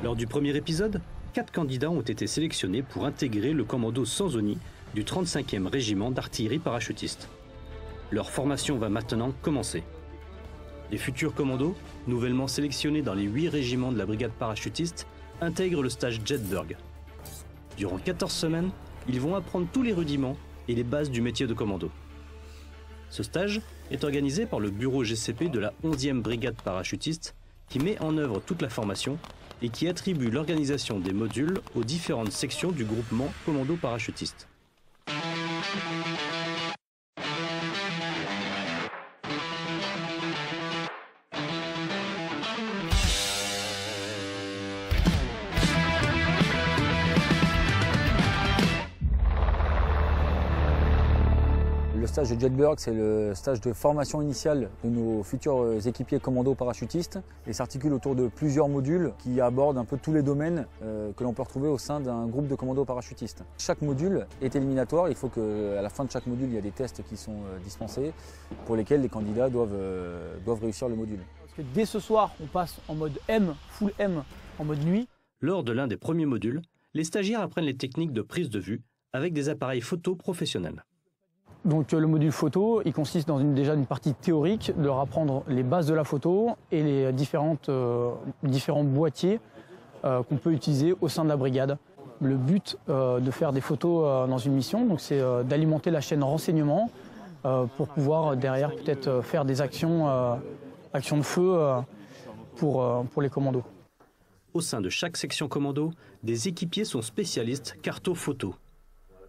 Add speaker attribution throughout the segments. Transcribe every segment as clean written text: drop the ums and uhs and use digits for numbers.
Speaker 1: Lors du premier épisode, 4 candidats ont été sélectionnés pour intégrer le commando Sanzoni du 35e régiment d'artillerie parachutiste. Leur formation va maintenant commencer. Les futurs commandos, nouvellement sélectionnés dans les 8 régiments de la brigade parachutiste, intègrent le stage Jedburgh. Durant 14 semaines, ils vont apprendre tous les rudiments et les bases du métier de commando. Ce stage est organisé par le bureau GCP de la 11e brigade parachutiste qui met en œuvre toute la formation et qui attribue l'organisation des modules aux différentes sections du groupement commando parachutiste.
Speaker 2: Le stage de Jedburgh, c'est le stage de formation initiale de nos futurs équipiers commando parachutistes et s'articule autour de plusieurs modules qui abordent un peu tous les domaines que l'on peut retrouver au sein d'un groupe de commando parachutistes. Chaque module est éliminatoire, il faut qu'à la fin de chaque module, il y a des tests qui sont dispensés pour lesquels les candidats doivent réussir le module.
Speaker 3: Parce que dès ce soir, on passe en mode M, full M, en mode nuit.
Speaker 1: Lors de l'un des premiers modules, les stagiaires apprennent les techniques de prise de vue avec des appareils photo professionnels.
Speaker 3: Donc le module photo, il consiste dans déjà une partie théorique, de leur apprendre les bases de la photo et les différents boîtiers qu'on peut utiliser au sein de la brigade. Le but de faire des photos dans une mission, c'est d'alimenter la chaîne renseignement pour pouvoir derrière peut-être faire des actions de feu pour les commandos.
Speaker 1: Au sein de chaque section commando, des équipiers sont spécialistes carto-photo.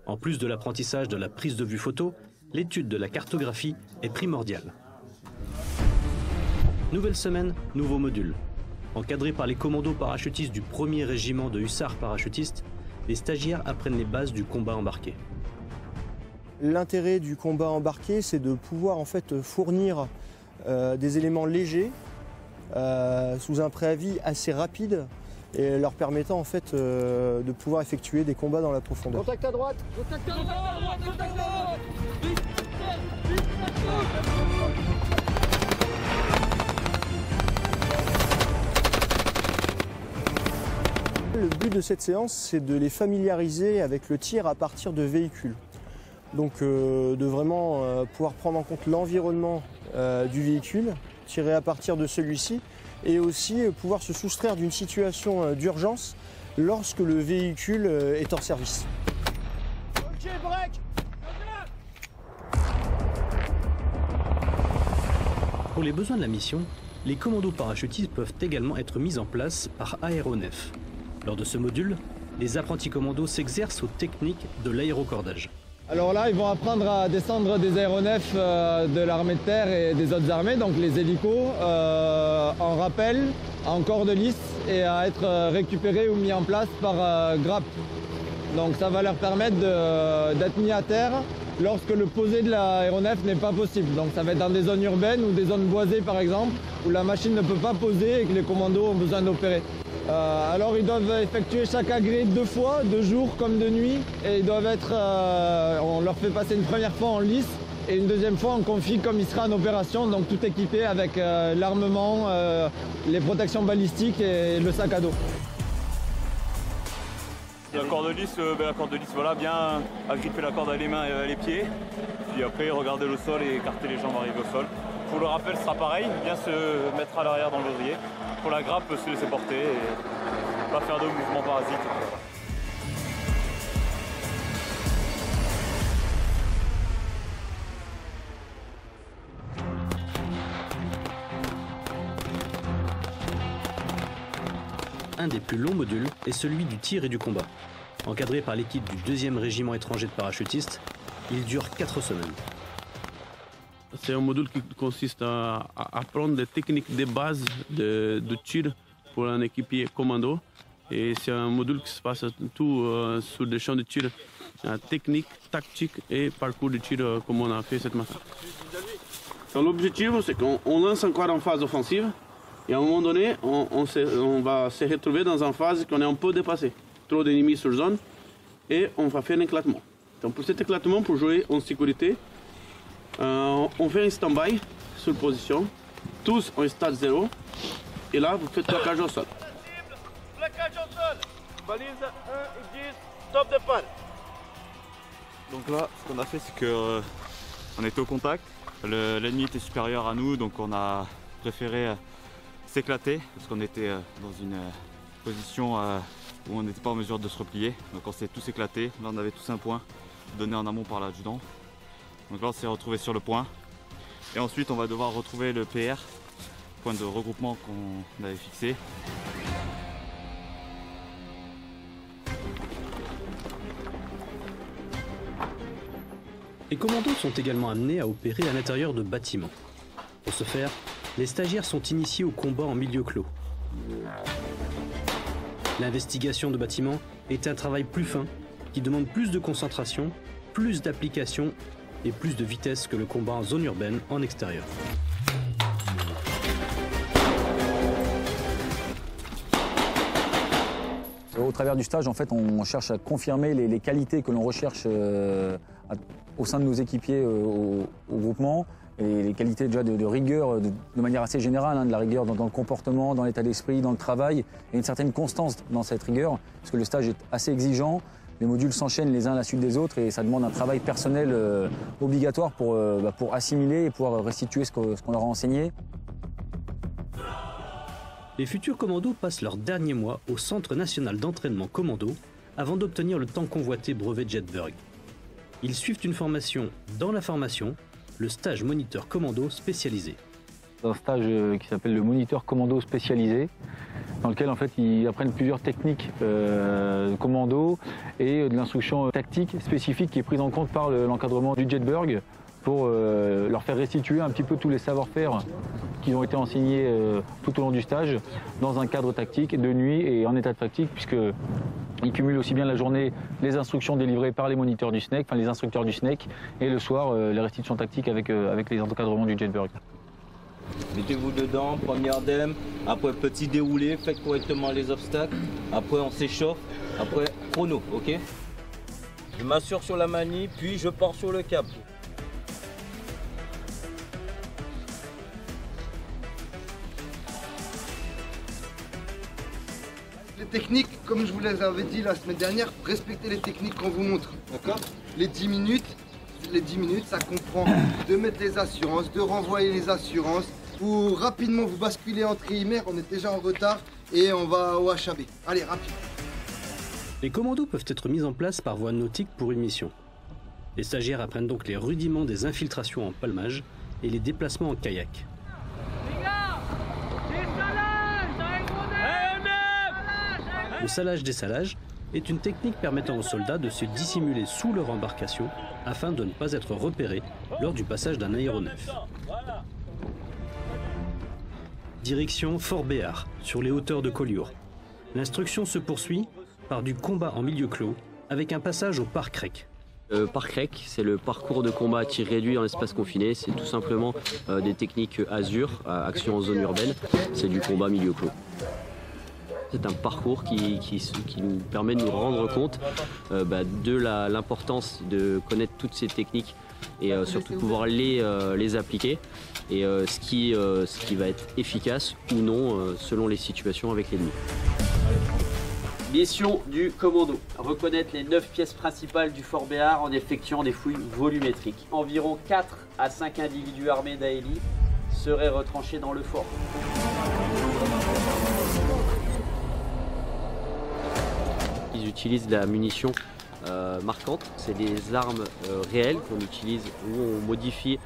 Speaker 1: En plus de l'apprentissage de la prise de vue photo, l'étude de la cartographie est primordiale. Nouvelle semaine, nouveau module. Encadrés par les commandos parachutistes du 1er régiment de hussards parachutistes, les stagiaires apprennent les bases du combat embarqué.
Speaker 4: L'intérêt du combat embarqué, c'est de pouvoir en fait fournir des éléments légers sous un préavis assez rapide et leur permettant en fait de pouvoir effectuer des combats dans la profondeur.
Speaker 3: Contact à droite, contact à droite, contact à droite.
Speaker 4: Le but de cette séance, c'est de les familiariser avec le tir à partir de véhicules. Donc de vraiment pouvoir prendre en compte l'environnement du véhicule, tirer à partir de celui-ci, et aussi pouvoir se soustraire d'une situation d'urgence lorsque le véhicule est hors service.
Speaker 3: Ok, break.
Speaker 1: Pour les besoins de la mission, les commandos parachutistes peuvent également être mis en place par aéronefs. Lors de ce module, les apprentis commandos s'exercent aux techniques de l'aérocordage.
Speaker 5: Alors là, ils vont apprendre à descendre des aéronefs de l'armée de terre et des autres armées, donc les hélicos, en rappel, en corde lisse et à être récupérés ou mis en place par grappe. Donc ça va leur permettre d'être mis à terre lorsque le posé de l'aéronef n'est pas possible. Donc ça va être dans des zones urbaines ou des zones boisées par exemple, où la machine ne peut pas poser et que les commandos ont besoin d'opérer. Alors ils doivent effectuer chaque agrès 2 fois, de jour comme de nuit, et ils doivent être, on leur fait passer une première fois en lice et une deuxième fois en config comme il sera en opération, donc tout équipé avec l'armement, les protections balistiques et le sac à dos.
Speaker 6: La corde lisse, voilà, bien agripper la corde à les mains et les pieds, puis après regarder le sol et écarter les jambes arriver au sol. Pour le rappel, ce sera pareil, bien se mettre à l'arrière dans le baudrier. Pour la grappe, se laisser porter et pas faire de mouvements parasites.
Speaker 1: Un des plus longs modules est celui du tir et du combat. Encadré par l'équipe du 2e régiment étranger de parachutistes, il dure 4 semaines.
Speaker 7: C'est un module qui consiste à apprendre les techniques de base de tir pour un équipier commando. Et c'est un module qui se passe tout sur des champs de tir technique, tactique et parcours de tir comme on a fait cette matin. L'objectif, c'est qu'on lance encore en phase offensive et à un moment donné, on va se retrouver dans une phase qu'on est un peu dépassé. Trop d'ennemis sur zone et on va faire un éclatement. Donc pour cet éclatement, pour jouer en sécurité, on fait un stand-by sur position, tous en stade 0, et là vous faites plaquage au sol.
Speaker 8: Plaquage au sol. Balise 1 et 10. Top départ.
Speaker 6: Donc là, ce qu'on a fait, c'est que on était au contact. L'ennemi était supérieur à nous, donc on a préféré s'éclater parce qu'on était dans une position où on n'était pas en mesure de se replier. Donc on s'est tous éclatés. Là, on avait tous un point donné en amont par l'adjudant. Donc là, on s'est retrouvé sur le point. Et ensuite, on va devoir retrouver le PR, point de regroupement qu'on avait fixé.
Speaker 1: Les commandos sont également amenés à opérer à l'intérieur de bâtiments. Pour ce faire, les stagiaires sont initiés au combat en milieu clos. L'investigation de bâtiments est un travail plus fin, qui demande plus de concentration, plus d'application et plus de vitesse que le combat en zone urbaine en extérieur.
Speaker 2: Au travers du stage, en fait, on cherche à confirmer les qualités que l'on recherche au sein de nos équipiers au groupement, et les qualités déjà de rigueur de manière assez générale, hein, de la rigueur dans le comportement, dans l'état d'esprit, dans le travail, et une certaine constance dans cette rigueur, parce que le stage est assez exigeant. Les modules s'enchaînent les uns à la suite des autres et ça demande un travail personnel obligatoire pour assimiler et pouvoir restituer ce qu'on leur a enseigné.
Speaker 1: Les futurs commandos passent leurs derniers mois au Centre national d'entraînement commando avant d'obtenir le tant convoité brevet Jedburgh. Ils suivent une formation dans la formation, le stage moniteur commando spécialisé.
Speaker 2: C'est un stage qui s'appelle le moniteur commando spécialisé, dans lequel en fait ils apprennent plusieurs techniques de commando et de l'instruction tactique spécifique qui est prise en compte par l'encadrement du Jedburgh pour leur faire restituer un petit peu tous les savoir-faire qui ont été enseignés tout au long du stage dans un cadre tactique de nuit et en état de fatigue, puisqu'ils cumulent aussi bien la journée les instructions délivrées par les moniteurs du SNEC, enfin les instructeurs du SNEC, et le soir les restitutions tactiques avec les encadrements du Jedburgh.
Speaker 9: Mettez-vous dedans, première dème, après petit déroulé, faites correctement les obstacles, après on s'échauffe, après chrono, ok? Je m'assure sur la manie, puis je pars sur le câble.
Speaker 10: Les techniques, comme je vous les avais dit la semaine dernière, respectez les techniques qu'on vous montre, d'accord? Les 10 minutes, ça comprend de mettre les assurances, de renvoyer les assurances, pour rapidement vous basculer en trimér, on est déjà en retard et on va au HAB. Allez, rapide.
Speaker 1: Les commandos peuvent être mis en place par voie nautique pour une mission. Les stagiaires apprennent donc les rudiments des infiltrations en palmage et les déplacements en kayak. Le salage des salages est une technique permettant aux soldats de se dissimuler sous leur embarcation afin de ne pas être repérés lors du passage d'un aéronef. Direction Fort Béart, sur les hauteurs de Collioure. L'instruction se poursuit par du combat en milieu clos avec un passage au parc REC.
Speaker 11: Le parc REC, c'est le parcours de combat à tir réduit en espace confiné. C'est tout simplement des techniques ASUR, action en zone urbaine. C'est du combat milieu clos. C'est un parcours qui nous permet de nous rendre compte de l'importance de connaître toutes ces techniques et surtout pouvoir les appliquer et ce qui va être efficace ou non selon les situations avec l'ennemi.
Speaker 12: Mission du commando, reconnaître les 9 pièces principales du Fort Béart en effectuant des fouilles volumétriques. Environ 4 à 5 individus armés d'AELI seraient retranchés dans le fort.
Speaker 11: Ils utilisent la munition marquante, c'est des armes réelles qu'on utilise où on modifie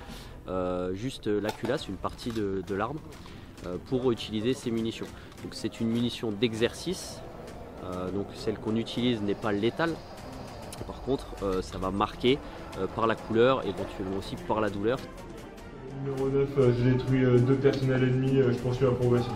Speaker 11: juste la culasse, une partie de l'arme, pour utiliser ces munitions. Donc c'est une munition d'exercice, donc celle qu'on utilise n'est pas létale. Par contre, ça va marquer par la couleur, éventuellement aussi par la douleur.
Speaker 13: Numéro 9, j'ai détruit 2 personnels ennemis, je poursuis la progression.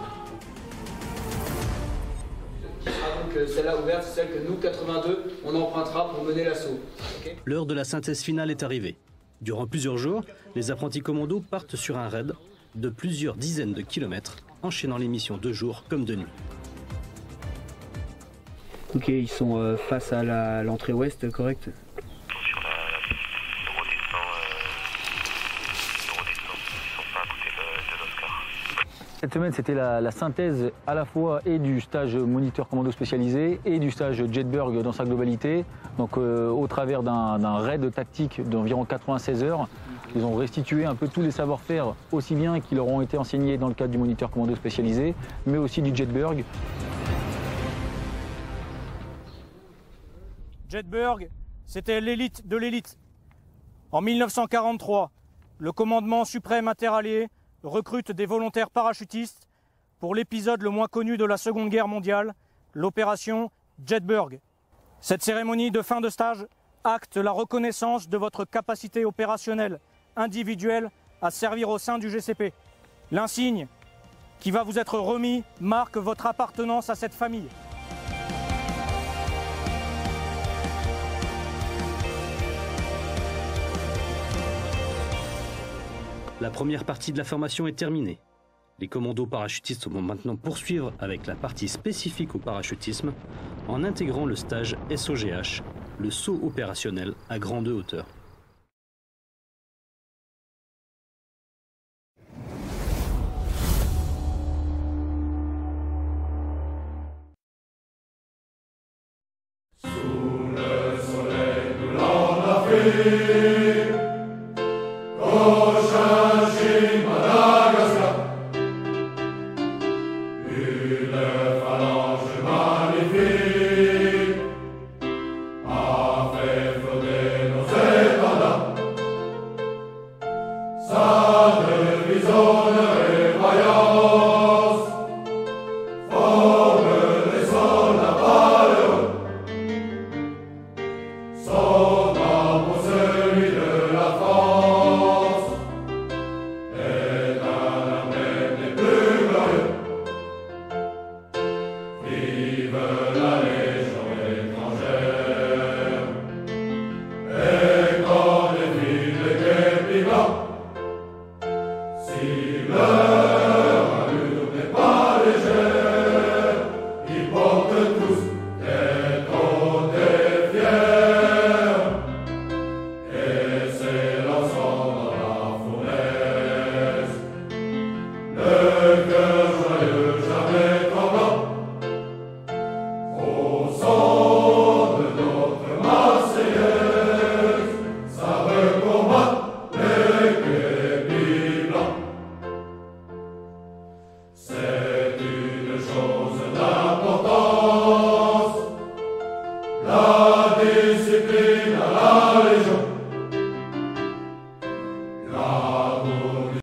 Speaker 14: Celle-là ouverte, c'est celle que nous, 82, on empruntera pour mener l'assaut. Okay.
Speaker 1: L'heure de la synthèse finale est arrivée. Durant plusieurs jours, les apprentis commandos partent sur un raid de plusieurs dizaines de kilomètres, enchaînant les missions de jour comme de nuit.
Speaker 15: Ok, ils sont face à l'entrée ouest, correct?
Speaker 16: Sur l'eurodescent, ils sont pas à côté de l'Oscar.
Speaker 2: Cette semaine, c'était la synthèse à la fois et du stage moniteur commando spécialisé et du stage Jedburgh dans sa globalité. Donc au travers d'un raid tactique d'environ 96 heures, ils ont restitué un peu tous les savoir-faire, aussi bien qui leur ont été enseignés dans le cadre du moniteur commando spécialisé, mais aussi du Jedburgh.
Speaker 16: Jedburgh, c'était l'élite de l'élite. En 1943, le commandement suprême interallié recrute des volontaires parachutistes pour l'épisode le moins connu de la Seconde Guerre mondiale, l'opération Jedburgh. Cette cérémonie de fin de stage acte la reconnaissance de votre capacité opérationnelle individuelle à servir au sein du GCP. L'insigne qui va vous être remis marque votre appartenance à cette famille.
Speaker 1: La première partie de la formation est terminée. Les commandos parachutistes vont maintenant poursuivre avec la partie spécifique au parachutisme en intégrant le stage SOGH, le saut opérationnel à grande hauteur.
Speaker 17: Sous le soleil coulant d'Afrique, Cochinchine, Madagascar, une phalange magnifique a fait flotter nos étendards. Sa devise honneur et vaillante